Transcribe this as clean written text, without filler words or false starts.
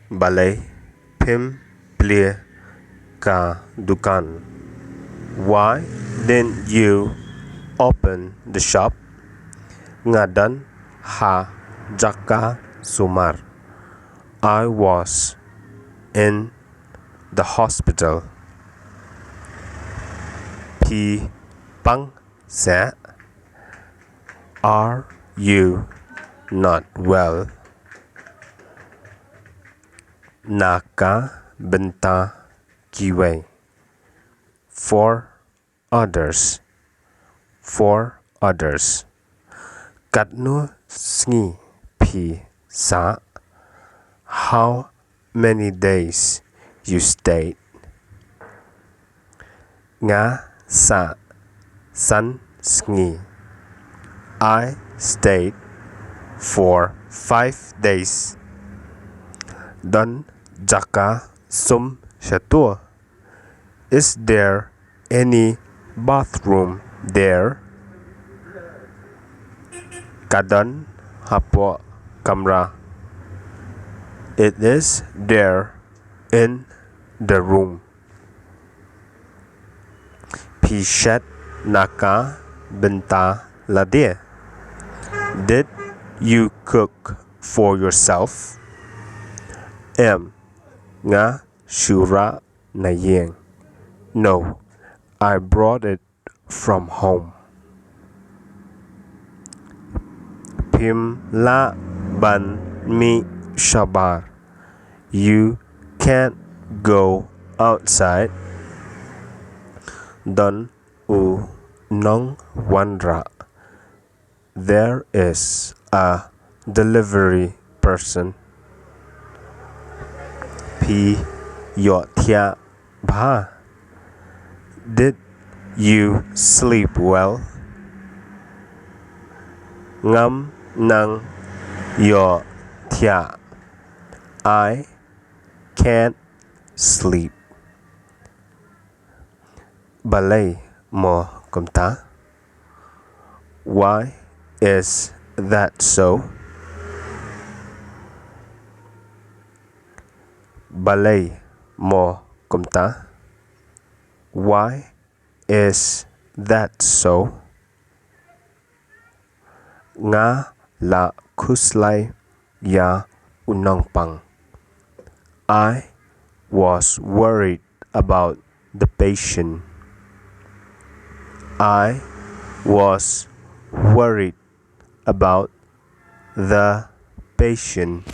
balei, phim, plie, ka, dukan. Why didn't you open the shop? Ngadan ha jaka sumar. I was in the hospital. Pi pang sa. Are you not well? Naka bynta kiwe. For others. Katno sngi pi sa. How many days you stayed? Nga sa san sngi. I stayed for 5 days. Dan jaka sum shato. Is there any bathroom there? Kadan hapoh kamra. It is there in the room. Shet naka bynta lade. Did you cook for yourself? Nga shura nayeng. No, I brought it from home. Phim la ban mi shabar. You can't go outside. Dan u nong wanra. There is a delivery person. Pi yo thiah bha. Did you sleep well? Ngam nang yo thiah. I can't sleep. Balei mo kumta. Why is that so? Balei mo kumta. Why is that so? Nga la khuslai ya nongpang. I was worried about the patient. I was worried about the patient.